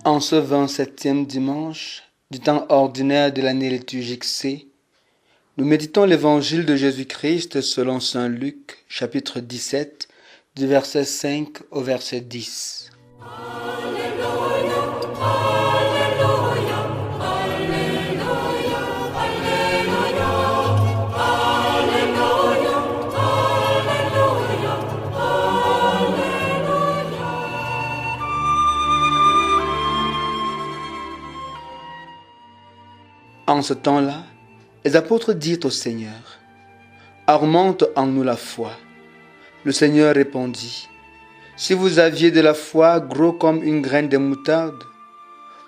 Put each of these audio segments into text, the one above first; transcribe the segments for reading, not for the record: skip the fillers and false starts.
En ce 27e dimanche du temps ordinaire de l'année liturgique C, nous méditons l'évangile de Jésus-Christ selon saint Luc, chapitre 17, du verset 5 au verset 10. En ce temps-là, les apôtres dirent au Seigneur, « Augmente en nous la foi. » Le Seigneur répondit, « Si vous aviez de la foi gros comme une graine de moutarde,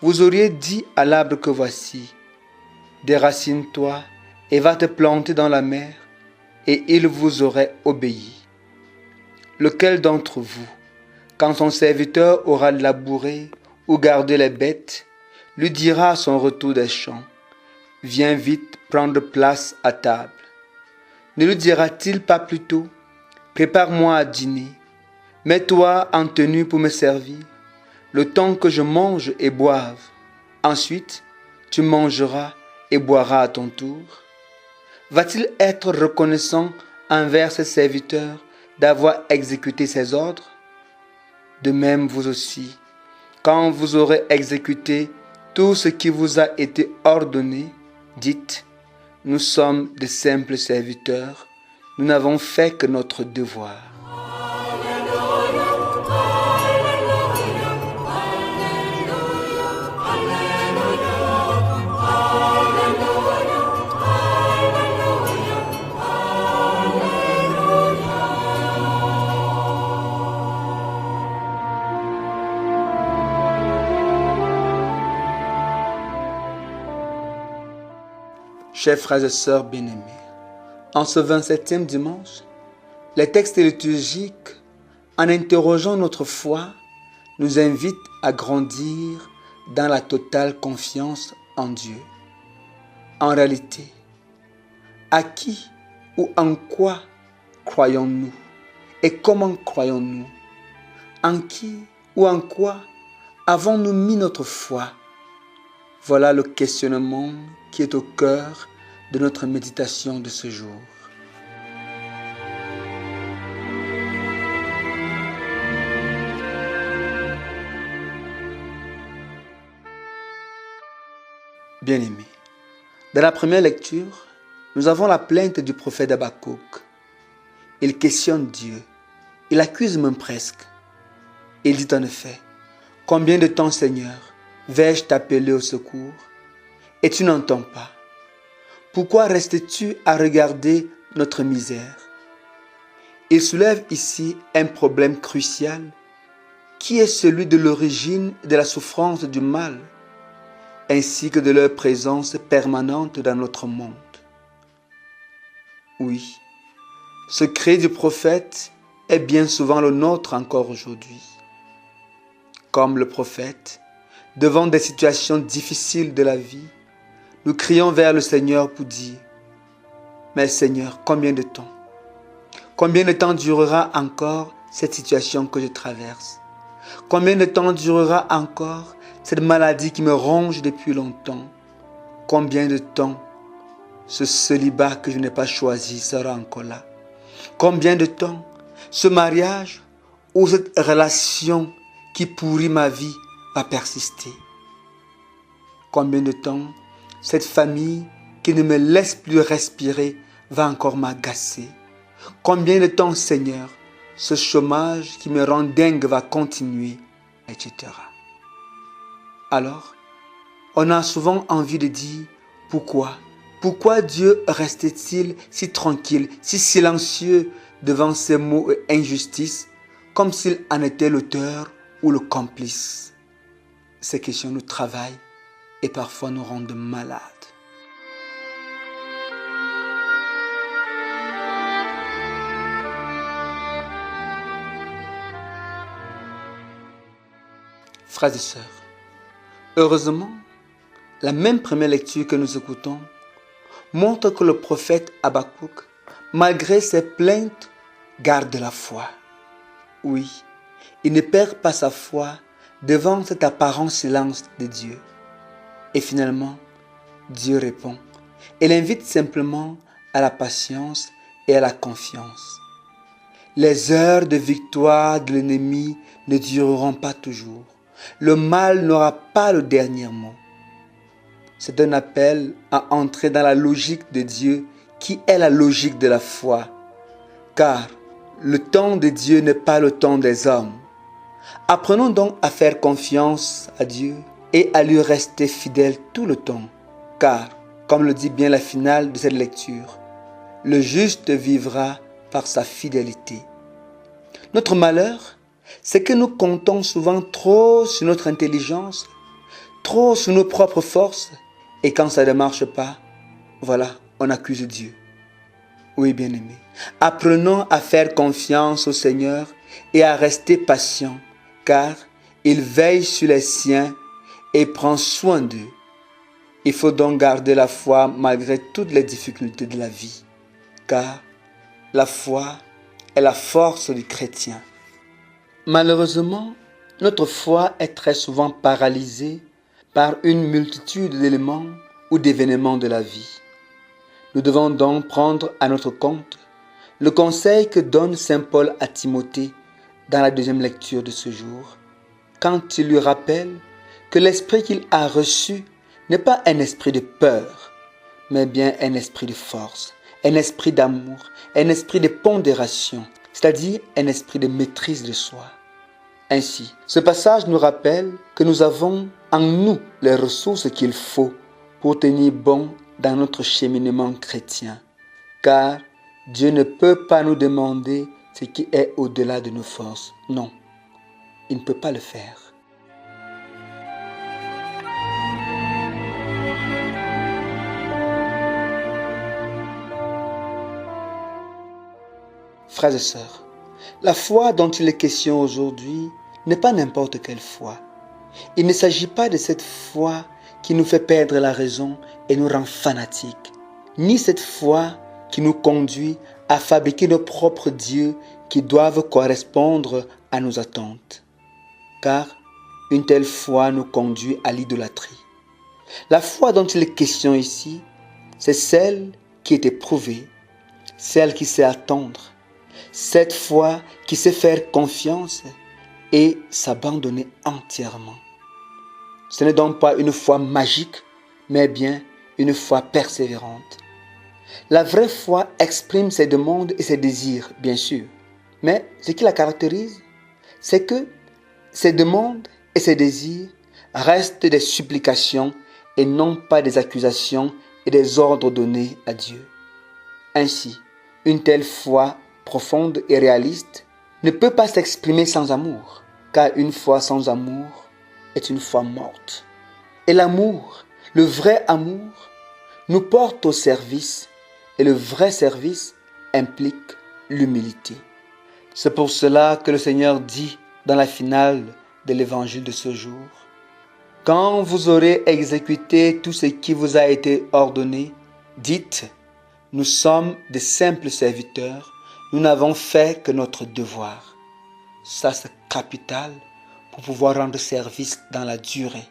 vous auriez dit à l'arbre que voici, déracine-toi et va te planter dans la mer, et il vous aurait obéi. Lequel d'entre vous, quand son serviteur aura labouré ou gardé les bêtes, lui dira à son retour des champs, « Viens vite prendre place à table. » Ne lui dira-t-il pas plutôt, « Prépare-moi à dîner, mets-toi en tenue pour me servir, le temps que je mange et boive. Ensuite, tu mangeras et boiras à ton tour. » Va-t-il être reconnaissant envers ses serviteurs d'avoir exécuté ses ordres? De même vous aussi, quand vous aurez exécuté tout ce qui vous a été ordonné, dites, nous sommes de simples serviteurs, nous n'avons fait que notre devoir. Chers frères et sœurs bien-aimés, en ce 27e dimanche, les textes liturgiques, en interrogeant notre foi, nous invitent à grandir dans la totale confiance en Dieu. En réalité, à qui ou en quoi croyons-nous et comment croyons-nous? En qui ou en quoi avons-nous mis notre foi? Voilà le questionnement qui est au cœur de notre méditation de ce jour. Bien-aimés, dans la première lecture, nous avons la plainte du prophète Habakkuk. Il questionne Dieu, il accuse même presque. Il dit en effet, « Combien de temps, Seigneur, vais-je t'appeler au secours? Et tu n'entends pas. Pourquoi restes-tu à regarder notre misère ?» Il soulève ici un problème crucial qui est celui de l'origine de la souffrance du mal, ainsi que de leur présence permanente dans notre monde. Oui, ce cri du prophète est bien souvent le nôtre encore aujourd'hui. Comme le prophète, devant des situations difficiles de la vie, nous crions vers le Seigneur pour dire, « Mais Seigneur, combien de temps? Combien de temps durera encore cette situation que je traverse? Combien de temps durera encore cette maladie qui me ronge depuis longtemps? Combien de temps ce célibat que je n'ai pas choisi sera encore là? Combien de temps ce mariage ou cette relation qui pourrit ma vie va persister? Combien de temps cette famille qui ne me laisse plus respirer va encore m'agacer? Combien de temps, Seigneur, ce chômage qui me rend dingue va continuer, etc. Alors, on a souvent envie de dire, pourquoi? Pourquoi Dieu reste-t-il si tranquille, si silencieux devant ces maux et injustices, comme s'il en était l'auteur ou le complice? Ces questions nous travaillent et parfois nous rendent malades. Frères et sœurs, heureusement, la même première lecture que nous écoutons montre que le prophète Habakkuk, malgré ses plaintes, garde la foi. Oui, il ne perd pas sa foi devant cet apparent silence de Dieu. Et finalement, Dieu répond. Il invite simplement à la patience et à la confiance. Les heures de victoire de l'ennemi ne dureront pas toujours. Le mal n'aura pas le dernier mot. C'est un appel à entrer dans la logique de Dieu qui est la logique de la foi. Car le temps de Dieu n'est pas le temps des hommes. Apprenons donc à faire confiance à Dieu et à lui rester fidèles tout le temps. Car, comme le dit bien la finale de cette lecture, le juste vivra par sa fidélité. Notre malheur, c'est que nous comptons souvent trop sur notre intelligence, trop sur nos propres forces, et quand ça ne marche pas, voilà, on accuse Dieu. Oui, bien-aimés, apprenons à faire confiance au Seigneur et à rester patients, car il veille sur les siens et prend soin d'eux. Il faut donc garder la foi malgré toutes les difficultés de la vie, car la foi est la force du chrétien. Malheureusement, notre foi est très souvent paralysée par une multitude d'éléments ou d'événements de la vie. Nous devons donc prendre à notre compte le conseil que donne saint Paul à Timothée dans la deuxième lecture de ce jour, quand il lui rappelle que l'esprit qu'il a reçu n'est pas un esprit de peur, mais bien un esprit de force, un esprit d'amour, un esprit de pondération, c'est-à-dire un esprit de maîtrise de soi. Ainsi, ce passage nous rappelle que nous avons en nous les ressources qu'il faut pour tenir bon dans notre cheminement chrétien, car Dieu ne peut pas nous demander ce qui est au-delà de nos forces. Non, il ne peut pas le faire. Frères et sœurs, la foi dont il est question aujourd'hui n'est pas n'importe quelle foi. Il ne s'agit pas de cette foi qui nous fait perdre la raison et nous rend fanatiques, ni cette foi qui nous conduit à fabriquer nos propres dieux qui doivent correspondre à nos attentes. Car une telle foi nous conduit à l'idolâtrie. La foi dont il est question ici, c'est celle qui est éprouvée, celle qui sait attendre, cette foi qui sait faire confiance et s'abandonner entièrement. Ce n'est donc pas une foi magique, mais bien une foi persévérante. La vraie foi exprime ses demandes et ses désirs, bien sûr. Mais ce qui la caractérise, c'est que ses demandes et ses désirs restent des supplications et non pas des accusations et des ordres donnés à Dieu. Ainsi, une telle foi profonde et réaliste ne peut pas s'exprimer sans amour, car une foi sans amour est une foi morte. Et l'amour, le vrai amour, nous porte au service, et le vrai service implique l'humilité. C'est pour cela que le Seigneur dit dans la finale de l'évangile de ce jour, « Quand vous aurez exécuté tout ce qui vous a été ordonné, dites, nous sommes des simples serviteurs, nous n'avons fait que notre devoir. » Ça, c'est capital pour pouvoir rendre service dans la durée.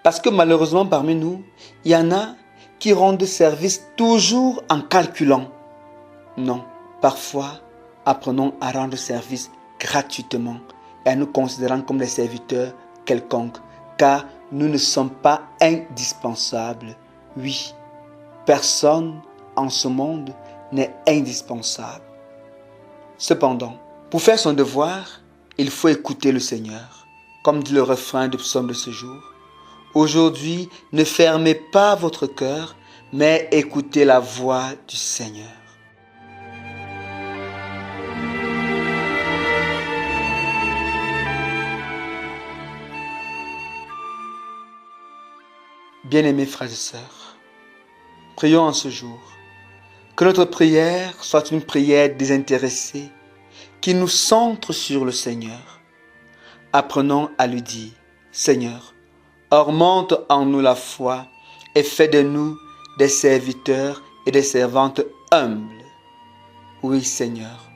Parce que malheureusement, parmi nous, il y en a qui rendent service toujours en calculant. Non, parfois, apprenons à rendre service gratuitement et en nous considérant comme des serviteurs quelconques, car nous ne sommes pas indispensables. Oui, personne en ce monde n'est indispensable. Cependant, pour faire son devoir, il faut écouter le Seigneur. Comme dit le refrain du psaume de ce jour, « Aujourd'hui, ne fermez pas votre cœur, mais écoutez la voix du Seigneur. » Bien-aimés frères et sœurs, prions en ce jour. Que notre prière soit une prière désintéressée qui nous centre sur le Seigneur. Apprenons à lui dire, Seigneur, augmente en nous la foi et fais de nous des serviteurs et des servantes humbles. Oui, Seigneur,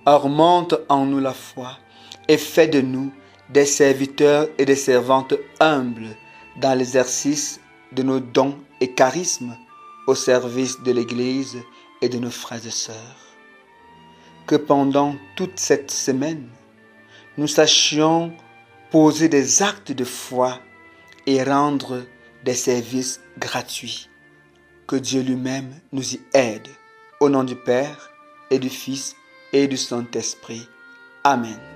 augmente en nous la foi et fais de nous des serviteurs et des servantes humbles dans l'exercice de nos dons et charismes au service de l'Église et de nos frères et sœurs. Que pendant toute cette semaine, nous sachions poser des actes de foi et rendre des services gratuits. Que Dieu lui-même nous y aide. Au nom du Père et du Fils et du Saint-Esprit. Amen.